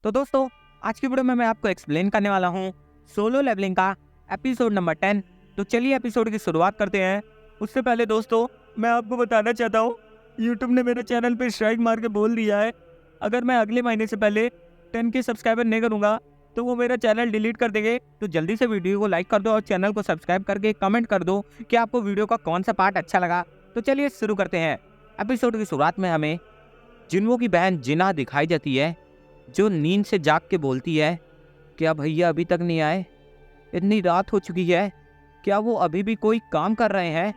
तो दोस्तों, आज की वीडियो में मैं आपको एक्सप्लेन करने वाला हूँ सोलो लेवलिंग का एपिसोड नंबर 10। तो चलिए एपिसोड की शुरुआत करते हैं। उससे पहले दोस्तों, मैं आपको बताना चाहता हूँ, यूट्यूब ने मेरे चैनल पे स्ट्राइक मार के बोल दिया है, अगर मैं अगले महीने से पहले 10 के सब्सक्राइबर नहीं करूँगा तो वो मेरा चैनल डिलीट कर देंगे। तो जल्दी से वीडियो को लाइक कर दो और चैनल को सब्सक्राइब करके कमेंट कर दो कि आपको वीडियो का कौन सा पार्ट अच्छा लगा। तो चलिए शुरू करते हैं। एपिसोड की शुरुआत में हमें जिन्वो की बहन जिना दिखाई जाती है, जो नींद से जाग के बोलती है, क्या भैया अभी तक नहीं आए? इतनी रात हो चुकी है, क्या वो अभी भी कोई काम कर रहे हैं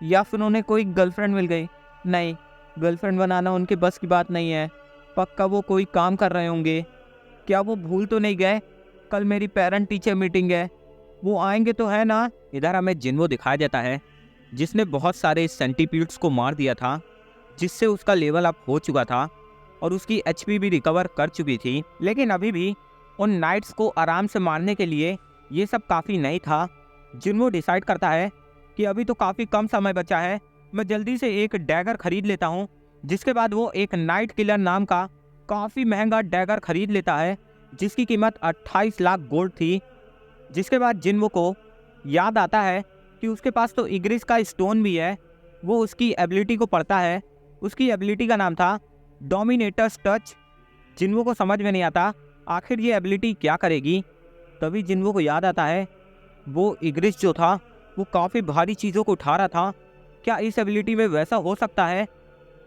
या फिर उन्हें कोई गर्लफ्रेंड मिल गई? नहीं, गर्लफ्रेंड बनाना उनके बस की बात नहीं है। पक्का वो कोई काम कर रहे होंगे। क्या वो भूल तो नहीं गए, कल मेरी पेरेंट टीचर मीटिंग है, वो आएंगे तो है ना? इधर हमें जिन्वो दिखाया जाता है, जिसने बहुत सारे सेंटीपीड्स को मार दिया था, जिससे उसका लेवल अप हो चुका था और उसकी एचपी भी रिकवर कर चुकी थी। लेकिन अभी भी उन नाइट्स को आराम से मारने के लिए ये सब काफ़ी नहीं था। जिन्वो डिसाइड करता है कि अभी तो काफ़ी कम समय बचा है, मैं जल्दी से एक डैगर खरीद लेता हूँ। जिसके बाद वो एक नाइट किलर नाम का काफ़ी महंगा डैगर खरीद लेता है, जिसकी कीमत 28 लाख गोल्ड थी। जिसके बाद जिन्वो को याद आता है कि उसके पास तो इग्रिस का स्टोन भी है। वो उसकी एबिलिटी को पढ़ता है। उसकी एबिलिटी का नाम था डोमिनेटर्स टच। जिन्वो को समझ में नहीं आता आखिर ये एबिलिटी क्या करेगी। तभी जिन्वो को याद आता है, वो इग्रिस जो था वो काफ़ी भारी चीज़ों को उठा रहा था। क्या इस एबिलिटी में वैसा हो सकता है?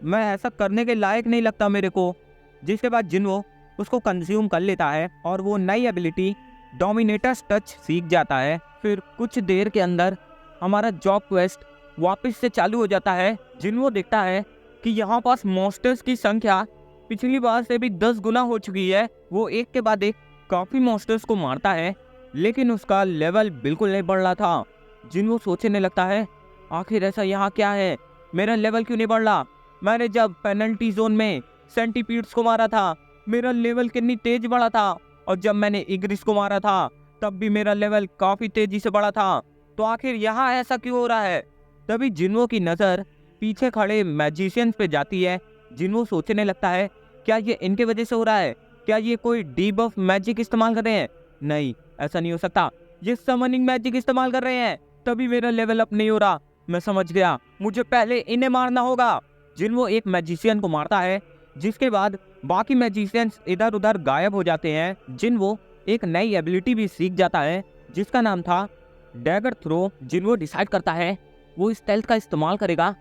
मैं ऐसा करने के लायक नहीं लगता मेरे को। जिसके बाद जिन्वो उसको कंज्यूम कर लेता है और वो नई एबिलिटी डोमिनेटर्स टच सीख जाता है। फिर कुछ देर के अंदर हमारा जॉब क्वेस्ट वापस से चालू हो जाता है। जिन्वो देखता है कि यहाँ पास मॉन्स्टर्स की संख्या पिछली बार से भी 10 गुना हो चुकी है। वो एक के बाद एक काफ़ी मॉन्स्टर्स को मारता है, लेकिन उसका लेवल बिल्कुल नहीं बढ़ रहा था। जिन्वो सोचने लगता है, आखिर ऐसा यहाँ क्या है, मेरा लेवल क्यों नहीं बढ़ रहा? मैंने जब पेनल्टी जोन में सेंटीपीड्स को मारा था, मेरा लेवल कितनी तेज बढ़ा था, और जब मैंने इग्रिस को मारा था तब भी मेरा लेवल काफ़ी तेजी से बढ़ा था। तो आखिर यहाँ ऐसा क्यों हो रहा है? तभी जिन्वो की नज़र पीछे खड़े मैजिशियंस पे जाती है। जिन्वो सोचने लगता है, क्या ये इनके वजह से हो रहा है? क्या ये कोई डीबफ मैजिक इस्तेमाल कर रहे हैं? नहीं, ऐसा नहीं हो सकता, ये समनिंग मैजिक इस्तेमाल कर रहे हैं, तभी मेरा लेवल अप नहीं हो रहा। मैं समझ गया, मुझे पहले इन्हें मारना होगा। जिन्वो एक मैजिशियन को मारता है, जिसके बाद बाकी मैजिशियंस इधर उधर गायब हो जाते हैं। जिन्वो एक नई एबिलिटी भी सीख जाता है, जिसका नाम था डैगर थ्रो। जिन्वो डिसाइड करता है वो स्टेल्थ का इस्तेमाल करेगा।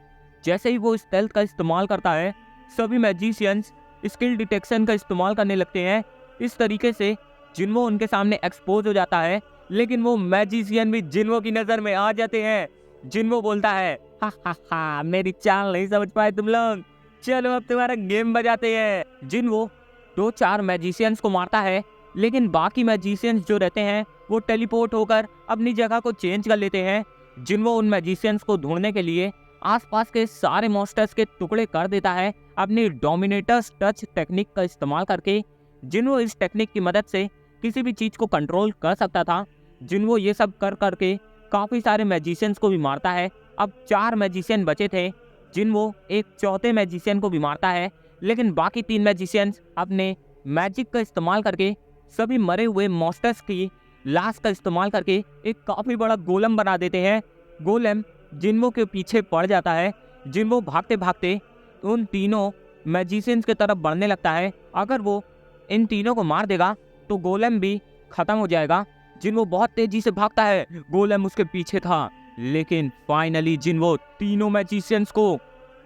जैसे ही वो स्टेल्थ का इस्तेमाल करता है, सभी मैजिशियंस स्किल डिटेक्शन का इस्तेमाल करने लगते हैं। इस तरीके से जिन्वो उनके सामने एक्सपोज हो जाता है, लेकिन वो मैजिशियन भी जिन्वो की नज़र में आ जाते हैं। जिन्वो बोलता है, हा हा हा, मेरी चाल नहीं समझ पाए तुम लोग, चलो अब तुम्हारा गेम बजाते हैं। जिन्वो 2-4 मैजिशियंस को मारता है, लेकिन बाकी मैजिशियंस जो रहते हैं वो टेलीपोर्ट होकर अपनी जगह को चेंज कर लेते हैं। जिन्वो उन मैजिशियंस को ढूंढने के लिए आसपास के सारे मॉन्स्टर्स के टुकड़े कर देता है अपनी डोमिनेटर्स टच टेक्निक का इस्तेमाल करके। जिन्वो इस टेक्निक की मदद से किसी भी चीज़ को कंट्रोल कर सकता था। जिन्वो ये सब कर करके काफ़ी सारे मैजिशियंस को भी मारता है। अब 4 मैजिशियन बचे थे। जिन्वो एक चौथे मैजिशियन को भी मारता है, लेकिन बाकी 3 मैजिशियंस अपने मैजिक का इस्तेमाल करके सभी मरे हुए मॉन्स्टर्स की लाश का इस्तेमाल करके एक काफ़ी बड़ा गोलम बना देते हैं। गोलम जिन्वो के पीछे पड़ जाता है। जिन्वो भागते भागते उन तीनों मैजिशियंस की तरफ बढ़ने लगता है। अगर वो इन तीनों को मार देगा तो गोलम भी खत्म हो जाएगा। जिन्वो बहुत तेजी से भागता है, गोलम उसके पीछे था, लेकिन फाइनली जिन्वो तीनों मैजिशियंस को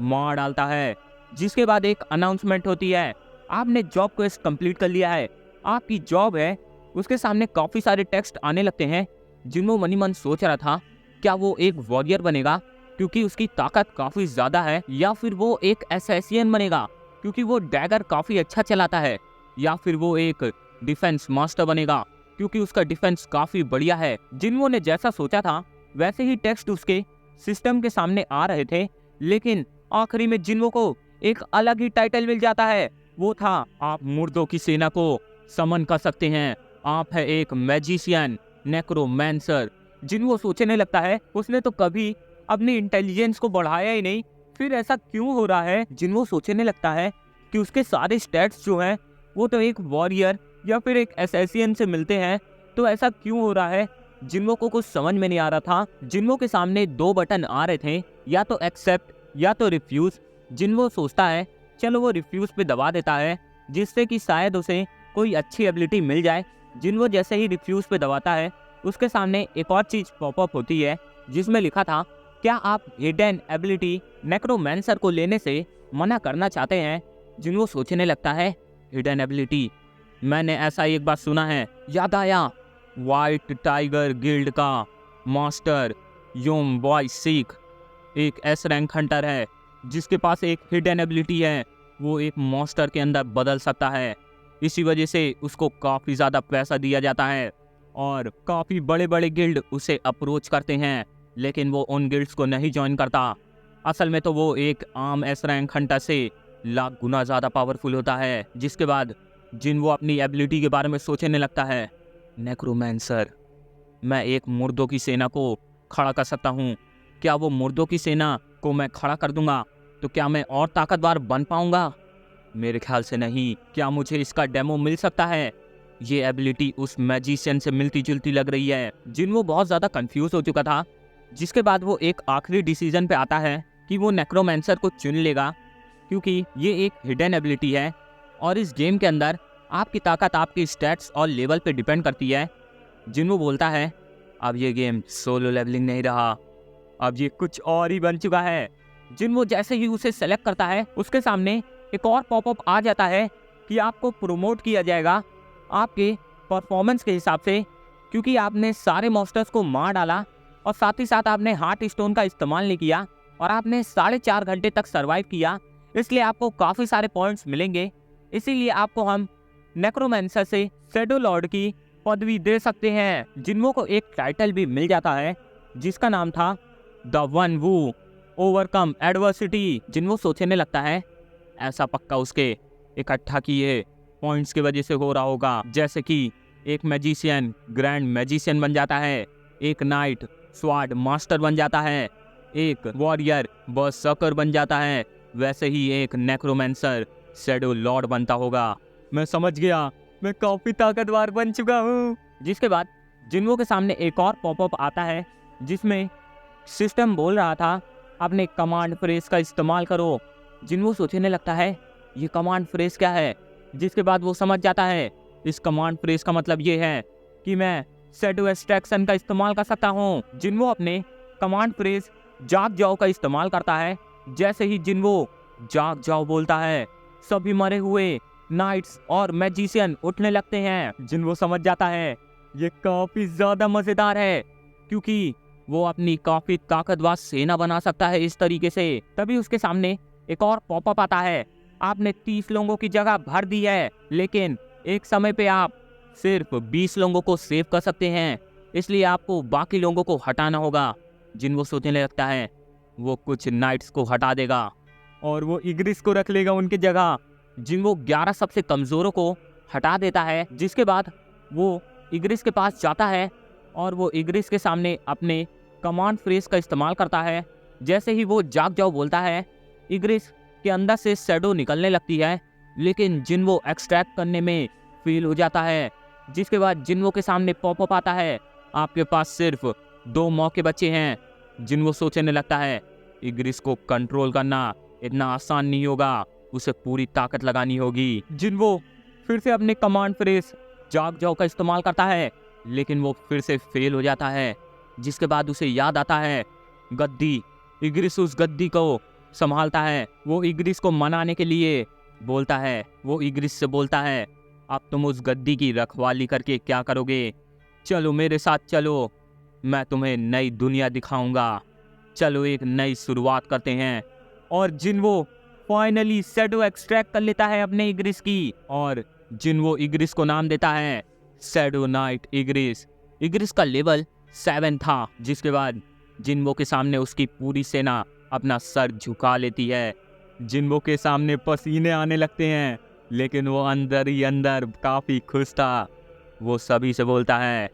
मार डालता है। जिसके बाद एक अनाउंसमेंट होती है, आपने जॉब क्वेस्ट कंप्लीट कर लिया है, आपकी जॉब है। उसके सामने काफ़ी सारे टेक्स्ट आने लगते हैं। जिन्वो मनी मन सोच रहा था, क्या वो एक वॉरियर बनेगा क्योंकि उसकी ताकत काफ़ी ज़्यादा है, या फिर वो एक असैसिन बनेगा क्योंकि वो डैगर काफ़ी अच्छा चलाता है, या फिर वो एक डिफेंस मास्टर बनेगा क्योंकि उसका डिफेंस काफ़ी बढ़िया है। जिन्वो ने जैसा सोचा था वैसे ही टेक्स्ट उसके सिस्टम के सामने आ रहे थे, लेकिन आखिरी में जिन्वो को एक अलग ही टाइटल मिल जाता है। वो था, आप मुर्दों की सेना को समन कर सकते हैं, आप है एक मैजिशियन नेक्रोमैंसर। जिन्वो सोचने लगता है, उसने तो कभी अपनी इंटेलिजेंस को बढ़ाया ही नहीं, फिर ऐसा क्यों हो रहा है? जिन्वो सोचने लगता है कि उसके सारे स्टैट्स जो हैं वो तो एक वॉरियर या फिर एक असैसिन से मिलते हैं। तो ऐसा क्यों हो रहा है? जिन्वो को कुछ समझ में नहीं आ रहा था। जिन्वो के सामने 2 बटन आ रहे थे, या तो एक्सेप्ट या तो रिफ्यूज। जिन्वो सोचता है चलो वो रिफ्यूज पे दबा देता है, जिससे कि शायद उसे कोई अच्छी एबिलिटी मिल जाए। जिन्वो जैसे ही रिफ्यूज पे दबाता है, उसके सामने एक और चीज पॉपअप होती है जिसमें लिखा था, क्या आप हिडन एबिलिटी नेक्रोमैंसर को लेने से मना करना चाहते हैं? जिन्वो सोचने लगता है, हिडन एबिलिटी, मैंने ऐसा एक बार सुना है, याद आया, व्हाइट टाइगर गिल्ड का मास्टर योम बॉय सीख एक एस रैंक हंटर है जिसके पास एक हिडन एबिलिटी है। वो एक मॉन्स्टर के अंदर बदल सकता है। इसी वजह से उसको काफ़ी ज़्यादा पैसा दिया जाता है और काफ़ी बड़े बड़े गिल्ड उसे अप्रोच करते हैं, लेकिन वो उन गिल्ड्स को नहीं ज्वाइन करता। असल में तो वो एक आम एस रैंक हंटर से लाख गुना ज़्यादा पावरफुल होता है। जिसके बाद जिन्वो अपनी एबिलिटी के बारे में सोचने लगता है, नेक्रोमैंसर, मैं एक मुर्दों की सेना को खड़ा कर सकता हूँ। क्या वो मुर्दों की सेना को मैं खड़ा कर दूंगा तो क्या मैं और ताकतवर बन पाऊंगा? मेरे ख्याल से नहीं। क्या मुझे इसका डेमो मिल सकता है? ये एबिलिटी उस मैजिशियन से मिलती जुलती लग रही है। जिन्वो बहुत ज़्यादा कंफ्यूज हो चुका था। जिसके बाद वो एक आखिरी डिसीजन पे आता है कि वो नेक्रोमैंसर को चुन लेगा, क्योंकि ये एक हिडन एबिलिटी है और इस गेम के अंदर आपकी ताकत आपके स्टैट्स और लेवल पे डिपेंड करती है। जिन्वो बोलता है, अब ये गेम सोलो लेवलिंग नहीं रहा, अब ये कुछ और ही बन चुका है। जिन्वो जैसे ही उसे सेलेक्ट करता है, उसके सामने एक और पॉपअप आ जाता है कि आपको प्रोमोट किया जाएगा आपके परफॉर्मेंस के हिसाब से, क्योंकि आपने सारे मॉन्स्टर्स को मार डाला और साथ ही साथ आपने हार्ट स्टोन का इस्तेमाल नहीं किया और आपने 4.5 घंटे तक सर्वाइव किया, इसलिए आपको काफ़ी सारे पॉइंट्स मिलेंगे। इसीलिए आपको हम नेक्रोमैंसर से शैडो लॉर्ड की पदवी दे सकते हैं। जिन्वो को एक टाइटल भी मिल जाता है जिसका नाम था the one who overcome adversity. जिन्वो सोचने लगता है, ऐसा पक्का उसके इकट्ठा किए पॉइंट्स की वजह से हो रहा होगा। जैसे कि एक मैजिशियन ग्रैंड मैजिशियन बन जाता है, एक नाइट स्वार्ड मास्टर बन जाता है, एक वॉरियर बर्सर्कर बन जाता है, वैसे ही एक नेक्रोमैंसर शैडो लॉर्ड बनता होगा। मैं समझ गया, मैं काफी ताकतवर बन चुका हूँ। जिसके बाद जिन्वो के सामने एक और पॉपअप आता है जिसमें सिस्टम बोल रहा था, अपने कमांड फ्रेज का इस्तेमाल करो। जिन्वो सोचने लगता है, ये कमांड फ्रेज क्या है? जिसके बाद वो समझ जाता है, इस कमांड फ्रेज का मतलब ये है कि मैं शैडो एक्सट्रैक्शन का इस्तेमाल कर सकता हूँ। जिन्वो अपने कमांड फ्रेज जाग जाओ का इस्तेमाल करता है। जैसे ही जिन्वो जाग जाओ बोलता है, सभी मरे हुए नाइट्स और मैजिशियन उठने लगते हैं। जिन्वो समझ जाता है ये काफी ज्यादा मजेदार है, क्योंकि वो अपनी काफी ताकतवर सेना बना सकता है इस तरीके से। तभी उसके सामने एक और पॉपअप आता है, आपने 30 लोगों की जगह भर दी है, लेकिन एक समय पे आप सिर्फ 20 लोगों को सेव कर सकते हैं, इसलिए आपको बाकी लोगों को हटाना होगा। जिन्वो सोचने लगता है, वो कुछ नाइट्स को हटा देगा और वो इग्रिस को रख लेगा उनकी जगह। जिन्वो 11 सबसे कमजोरों को हटा देता है। जिसके बाद वो इग्रिस के पास जाता है और वो इग्रिस के सामने अपने कमांड फ्रेज का इस्तेमाल करता है। जैसे ही वो जाग जाओ बोलता है, इग्रिस के अंदर से शैडो निकलने लगती है, लेकिन जिन्वो एक्सट्रैक्ट करने में फेल हो जाता है। जिसके बाद जिन्वो के सामने पॉपअप आता है, आपके पास सिर्फ 2 मौके बचे हैं। जिन्वो सोचने लगता है, इग्रिस को कंट्रोल करना इतना आसान नहीं होगा, उसे पूरी ताकत लगानी होगी। जिन्वो फिर से अपने कमांड फ्रेज जाग जाओ का इस्तेमाल करता है, लेकिन वो फिर से फेल हो जाता है। जिसके बाद उसे याद आता है गद्दी। इग्रिस उस गद्दी को संभालता है। वो इग्रिस को मनाने के लिए बोलता है, वो इग्रिस से बोलता है, अब तुम उस गद्दी की रखवाली करके क्या करोगे? चलो मेरे साथ चलो, मैं तुम्हें नई दुनिया दिखाऊंगा। चलो एक नई शुरुआत करते हैं। और जिन्वो फाइनली शैडो एक्सट्रैक्ट कर लेता है अपने इग्रिस की, और जिन्वो इग्रिस को नाम देता है शैडो नाइट इग्रिस। इग्रिस का लेवल 7 था। जिसके बाद जिन्वो के सामने उसकी पूरी सेना अपना सर झुका लेती है। जिन्वो के सामने पसीने आने लगते हैं, लेकिन वो अंदर ही अंदर काफी खुश था। वो सभी से बोलता है,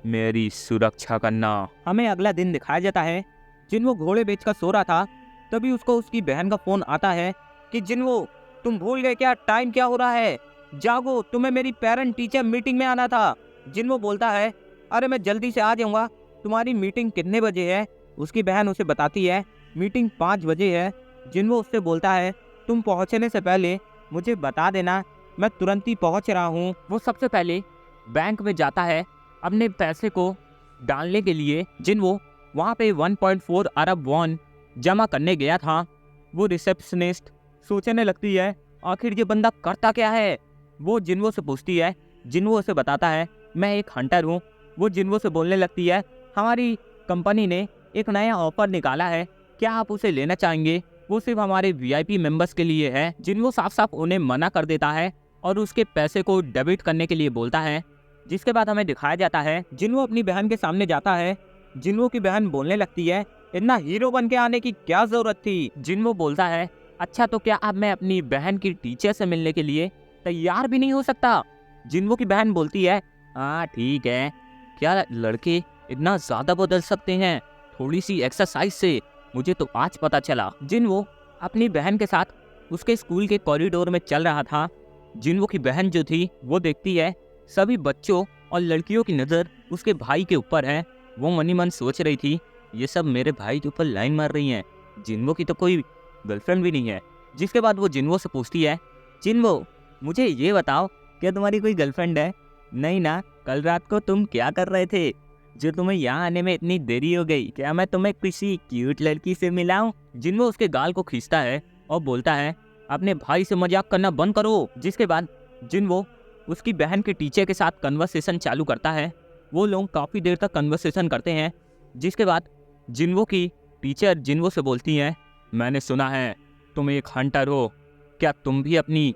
मेरी सुरक्षा करना। हमें अगला दिन दिखाया जाता है, जिन्वो घोड़े बेचकर सो रहा था। तभी उसको उसकी बहन का फोन आता है कि जिन्वो, तुम भूल गए क्या, टाइम क्या हो रहा है? जागो, तुम्हें मेरी पेरेंट टीचर मीटिंग में आना था। जिनवो बोलता है, अरे मैं जल्दी से आ जाऊंगा, तुम्हारी मीटिंग कितने बजे है? उसकी बहन उसे बताती है, मीटिंग 5 बजे है। जिनवो उससे बोलता है, तुम पहुंचने से पहले मुझे बता देना, मैं तुरंत ही पहुंच रहा हूँ। वो सबसे पहले बैंक में जाता है अपने पैसे को डालने के लिए। जिनवो वहाँ पे 1.4 अरब वॉन जमा करने गया था। वो रिसेप्शनिस्ट सोचने लगती है, आखिर ये बंदा करता क्या है। वो जिनवो से पूछती है, जिनवो उसे बताता है, मैं एक हंटर हूँ। वो जिनवो से बोलने लगती है, हमारी कंपनी ने एक नया ऑफर निकाला है, क्या आप उसे लेना चाहेंगे? वो सिर्फ हमारे वीआईपी मेंबर्स के लिए है। जिनवो साफ साफ उन्हें मना कर देता है और उसके पैसे को डेबिट करने के लिए बोलता है। जिसके बाद हमें दिखाया जाता है, जिनवो अपनी बहन के सामने जाता है। जिनवो की बहन बोलने लगती है, इतना हीरो बन के आने की क्या जरूरत थी? जिनवो बोलता है, अच्छा तो क्या अब मैं अपनी बहन की टीचर से मिलने के लिए तैयार भी नहीं हो सकता? जिनवो की बहन बोलती है, हाँ ठीक है, क्या लड़के इतना ज्यादा बदल सकते हैं थोड़ी सी एक्सरसाइज से? मुझे तो आज पता चला। जिनवो अपनी बहन के साथ उसके स्कूल के कॉरिडोर में चल रहा था। जिनवो की बहन जो थी वो देखती है सभी बच्चों और लड़कियों की नज़र उसके भाई के ऊपर है। वो मनी मन सोच रही थी, ये सब मेरे भाई के ऊपर लाइन मार रही हैं, जिनवो की तो कोई गर्लफ्रेंड भी नहीं है। जिसके बाद वो जिनवो से पूछती है, जिनवो मुझे ये बताओ, क्या तुम्हारी कोई गर्लफ्रेंड है? नहीं ना, कल रात को तुम क्या कर रहे थे जो तुम्हें यहाँ आने में इतनी देरी हो गई? क्या मैं तुम्हें किसी क्यूट लड़की से मिलाऊं? जिनवो उसके गाल को खींचता है और बोलता है, अपने भाई से मजाक करना बंद करो। जिसके बाद जिनवो उसकी बहन के टीचर के साथ कन्वर्सेशन चालू करता है। वो लोग काफ़ी देर तक कन्वर्सेशन करते हैं। जिसके बाद जिनवो की टीचर जिनवो से बोलती हैं, मैंने सुना है तुम एक हंटर हो, क्या तुम भी अपनी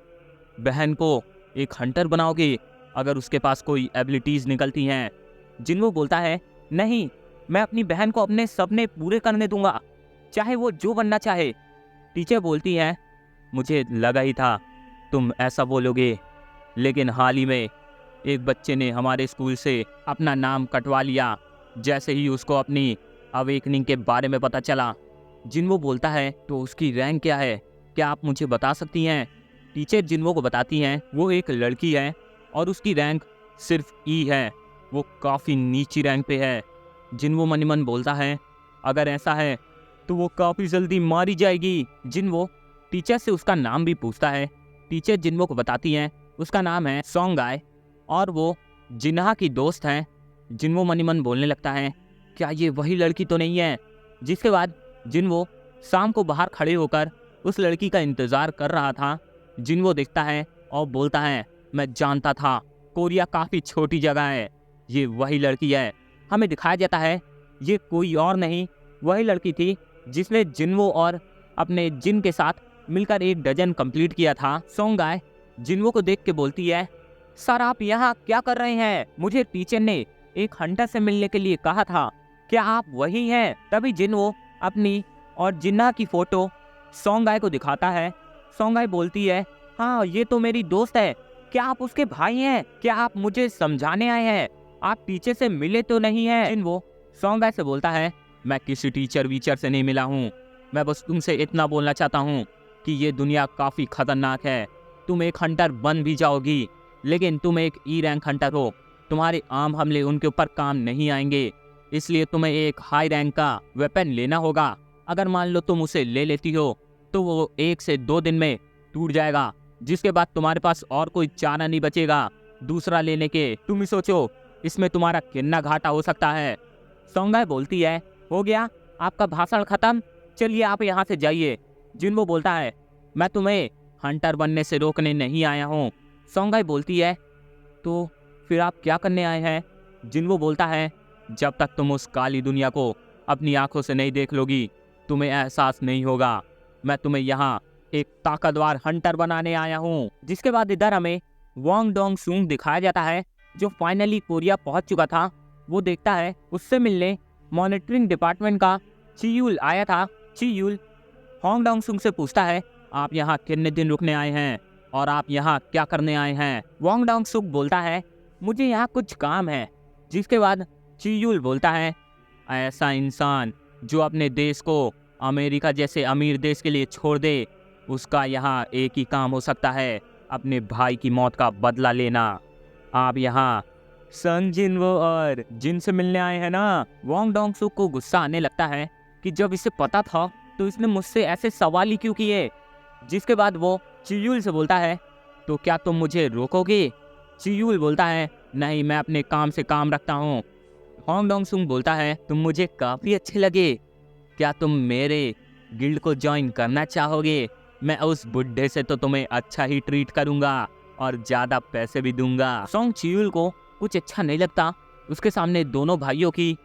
बहन को एक हंटर बनाओगे अगर उसके पास कोई एबिलिटीज़ निकलती हैं? जिनवो बोलता है, नहीं, मैं अपनी बहन को अपने सपने पूरे करने दूंगा, चाहे वो जो बनना चाहे। टीचर बोलती है, मुझे लगा ही था तुम ऐसा बोलोगे, लेकिन हाल ही में एक बच्चे ने हमारे स्कूल से अपना नाम कटवा लिया जैसे ही उसको अपनी अवेकनिंग के बारे में पता चला। जिनवो बोलता है, तो उसकी रैंक क्या है, क्या आप मुझे बता सकती हैं? टीचर जिनवो को बताती हैं, वो एक लड़की है और उसकी रैंक सिर्फ ई है, वो काफ़ी नीची रैंक पे है। जिनवो मन ही मन बोलता है, अगर ऐसा है तो वो काफ़ी जल्दी मारी जाएगी। जिनवो टीचर से उसका नाम भी पूछता है। टीचर जिनवो को बताती हैं, उसका नाम है सोंगाई और वो जिन्हा की दोस्त हैं। जिनवो मन ही मन बोलने लगता है, क्या ये वही लड़की तो नहीं है? जिसके बाद जिनवो शाम को बाहर खड़े होकर उस लड़की का इंतज़ार कर रहा था। जिनवो देखता है और बोलता है, मैं जानता था कोरिया काफ़ी छोटी जगह है, ये वही लड़की है। हमें दिखाया जाता है ये कोई और नहीं, वही लड़की थी जिसने जिनवो और अपने जिन के साथ मिलकर 1 डजन कंप्लीट किया था। सोंगाई जिनवो को देख के बोलती है, सर आप यहाँ क्या कर रहे हैं? मुझे टीचर ने एक हंटर से मिलने के लिए कहा था, क्या आप वही हैं? तभी जिनवो अपनी और जिन्ना की फोटो सोंगाई को दिखाता है। सोंगाई बोलती है, हाँ ये तो मेरी दोस्त है, क्या आप उसके भाई हैं? क्या आप मुझे समझाने आए हैं? आप टीचर से मिले तो नहीं हैं? जिनवो सोंगाई से बोलता है, मैं किसी टीचर वीचर से नहीं मिला हूँ, मैं बस तुमसे इतना बोलना चाहता हूँ कि ये दुनिया काफ़ी खतरनाक है। तुम एक हंटर बन भी जाओगी, लेकिन तुम एक ई रैंक हंटर हो, तुम्हारे आम हमले उनके ऊपर काम नहीं आएंगे, इसलिए तुम्हें एक हाई रैंक का वेपन लेना होगा। अगर मान लो तुम उसे ले लेती हो तो वो 1 से 2 दिन में टूट जाएगा, जिसके बाद तुम्हारे पास और कोई चारा नहीं बचेगा दूसरा लेने के। तुम ही सोचो इसमें तुम्हारा कितना घाटा हो सकता है। सोंगाई बोलती है, हो गया आपका भाषण खत्म, चलिए आप यहाँ से जाइए। जिनवो बोलता है, मैं तुम्हें हंटर बनने से रोकने नहीं आया हूँ। सोंगाई बोलती है, तो फिर आप क्या करने आए हैं? जिनवो बोलता है, जब तक तुम उस काली दुनिया को अपनी आंखों से नहीं देख लोगी तुम्हें एहसास नहीं होगा, मैं तुम्हें यहाँ एक ताकतवर हंटर बनाने आया हूँ। जिसके बाद इधर हमें वांग डोंग सूंग दिखाया जाता है, जो फाइनली कोरिया पहुँच चुका था। वो देखता है उससे मिलने मॉनिटरिंग डिपार्टमेंट का चियूल आया था। चियूल वांग डोंग सूंग से पूछता है, आप यहाँ कितने दिन रुकने आए हैं और आप यहाँ क्या करने आए हैं? वांग डोंग सूंग बोलता है, मुझे यहाँ कुछ काम है। जिसके बाद चियूल बोलता है, ऐसा इंसान जो अपने देश को अमेरिका जैसे अमीर देश के लिए छोड़ दे, उसका यहाँ एक ही काम हो सकता है, अपने भाई की मौत का बदला लेना। आप यहाँ संग जिनवो और जिन से मिलने आए हैं ना। वोंग डोंगसुक को गुस्सा आने लगता है कि जब इसे पता था तो इसने मुझसे ऐसे सवाल ही क्यों किए। जिसके बाद वो चियूल से बोलता है, तो क्या तुम मुझे रोकोगे? चियूल बोलता है, नहीं, मैं अपने काम से काम रखता हूँ। होंग डोंगसुक बोलता है, तुम मुझे काफ़ी अच्छे लगे, क्या तुम मेरे गिल्ड को ज्वाइन करना चाहोगे? मैं उस बुड्ढे से तो तुम्हें अच्छा ही ट्रीट करूंगा और ज़्यादा पैसे भी दूंगा। सोंग चियूल को कुछ अच्छा नहीं लगता। उसके सामने दोनों भाइयों की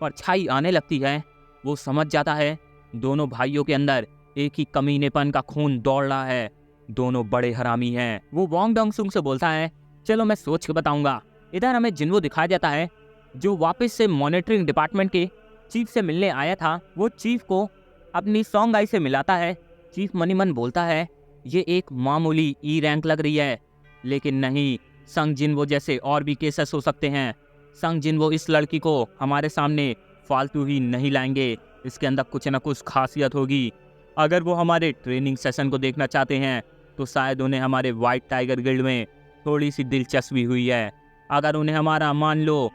परछाई आने लगती है। वो समझ जाता है दोनों भाइयों के अंदर एक ही कमीनेपन का खून दौड़ रहा है। दोनों बड़े हरामी हैं। वो वोंग डोंगसुक से बोलता है, चलो मैं सोच के बताऊंगा। इधर हमें जिन्वो दिखाया जाता है जो वापस से मॉनिटरिंग डिपार्टमेंट के चीफ से मिलने आया था। वो चीफ को अपनी सोंगाई से मिलाता है। चीफ मनी मन बोलता है, ये एक मामूली ई रैंक लग रही है, लेकिन नहीं, संग जिन्वो जैसे और भी केसेस हो सकते हैं। संग जिन्वो इस लड़की को हमारे सामने फालतू ही नहीं लाएंगे, इसके अंदर कुछ न कुछ खासियत होगी। अगर वो हमारे ट्रेनिंग सेशन को देखना चाहते हैं तो शायद उन्हें हमारे वाइट टाइगर गिल्ड में थोड़ी सी दिलचस्पी हुई है। अगर उन्हें हमारा मान लो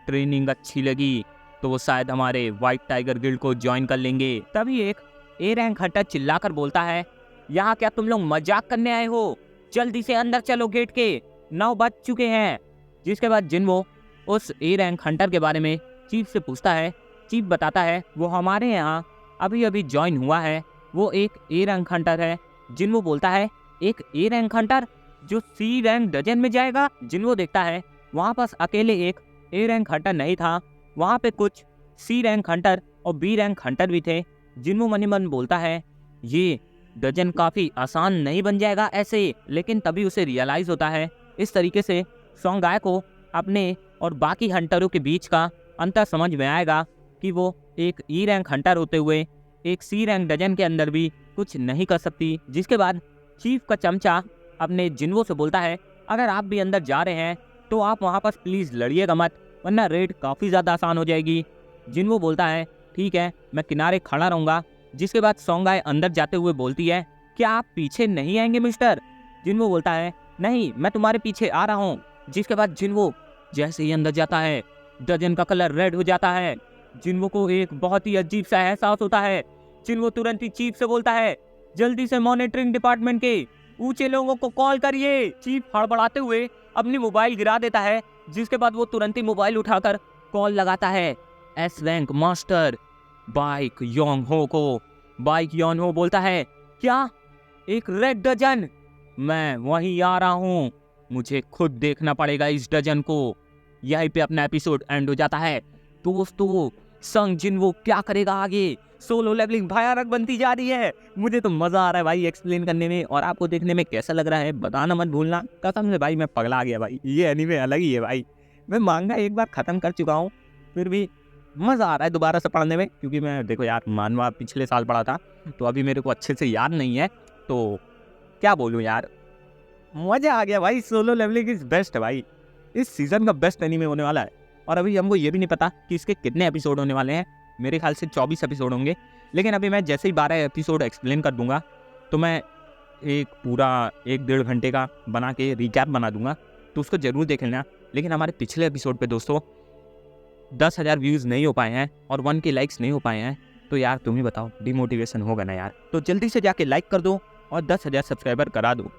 ट्रेनिंग अच्छी लगी तो वो शायद हमारे वाइट टाइगर गिल्ड को ज्वाइन कर लेंगे। तभी एक ए रैंक हंटर चिल्लाकर बोलता है, यहाँ क्या तुम लोग मजाक करने आए हो? जल्दी से अंदर चलो, गेट के 9 बज चुके हैं। जिसके बाद जिन्वो उस ए रैंक हंटर के बारे में चीफ से पूछता है। चीफ बताता है वो हमारे यहाँ अभी अभी ज्वाइन हुआ है, वो एक ए रैंक हंटर है। जिन्वो बोलता है, एक ए रैंक हंटर जो सी रैंक डजन में जाएगा? जिन्वो देखता है वहाँ पास अकेले एक ए रैंक हंटर नहीं था, वहाँ पे कुछ सी रैंक हंटर और बी रैंक हंटर भी थे। जिन्वो मनी मन बोलता है, ये डजन काफ़ी आसान नहीं बन जाएगा ऐसे। लेकिन तभी उसे रियलाइज़ होता है इस तरीके से सोंगाई को अपने और बाकी हंटरों के बीच का अंतर समझ में आएगा कि वो एक ई रैंक हंटर होते हुए एक सी रैंक डजन के अंदर भी कुछ नहीं कर सकती। जिसके बाद चीफ का चमचा अपने जिन्वो से बोलता है, अगर आप भी अंदर जा रहे हैं तो आप वहाँ पर प्लीज़ लड़िएगा मत, वरना रेड काफ़ी ज़्यादा आसान हो जाएगी। जिन्वो बोलता है, ठीक है, मैं किनारे खड़ा रहूँगा। जिसके बाद सोंगाई अंदर जाते हुए बोलती है, क्या आप पीछे नहीं आएंगे मिस्टर? जिन्वो बोलता है, नहीं, मैं तुम्हारे पीछे आ रहा हूँ। जिसके बाद जिन्वो जैसे ही अंदर जाता है डजन का कलर रेड हो जाता है। जिन्वो को एक बहुत ही अजीब सा एहसास होता है। जिन्वो तुरंत ही चीफ से बोलता है, जल्दी से मॉनिटरिंग डिपार्टमेंट के ऊंचे लोगों को कॉल करिए। चीफ हड़बड़ाते हुए अपनी मोबाइल गिरा देता है। जिसके बाद वो तुरंत ही मोबाइल उठाकर कॉल लगाता है S rank master bike Yong हो को। बाइक योंग हो बोलता है, क्या एक रेड डजन? मैं वहीं आ रहा हूँ, मुझे खुद देखना पड़ेगा इस डजन को। यहीं पे अपना एपिसोड एंड हो जाता है। दोस्तों, संग जिन्वो क्या करेगा आगे? सोलो लेवलिंग भयानक बनती जा रही है। मुझे तो मजा आ रहा है भाई एक्सप्लेन करने में, और आपको देखने में कैसा लग रहा है बताना मत भूलना। कसम से भाई मैं पगला गया भाई, ये एनीमे अलग ही है भाई। मैं मांगा एक बार खत्म कर चुका हूँ, फिर भी मजा आ रहा है दोबारा से पढ़ने में, क्योंकि मैं देखो यार मानवा पिछले साल पढ़ा था तो अभी मेरे को अच्छे से याद नहीं है, तो क्या बोलूँ यार, मजा आ गया भाई। सोलो लेवलिंग इज बेस्ट है भाई, इस सीजन का बेस्ट एनीमे होने वाला है। और अभी हमको ये भी नहीं पता कि इसके कितने एपिसोड होने वाले हैं। मेरे ख्याल से 24 एपिसोड होंगे, लेकिन अभी मैं जैसे ही 12 एपिसोड एक्सप्लेन कर दूंगा तो मैं एक पूरा 1-1.5 घंटे का बना के रिकैप बना दूंगा, तो उसको जरूर देख लेना। लेकिन हमारे पिछले एपिसोड पे दोस्तों 10,000 व्यूज़ नहीं हो पाए हैं और 1K लाइक्स नहीं हो पाए हैं, तो यार तुम ही बताओ, डिमोटिवेशन होगा ना यार। तो जल्दी से जाके लाइक कर दो और 10,000 सब्सक्राइबर करा दो।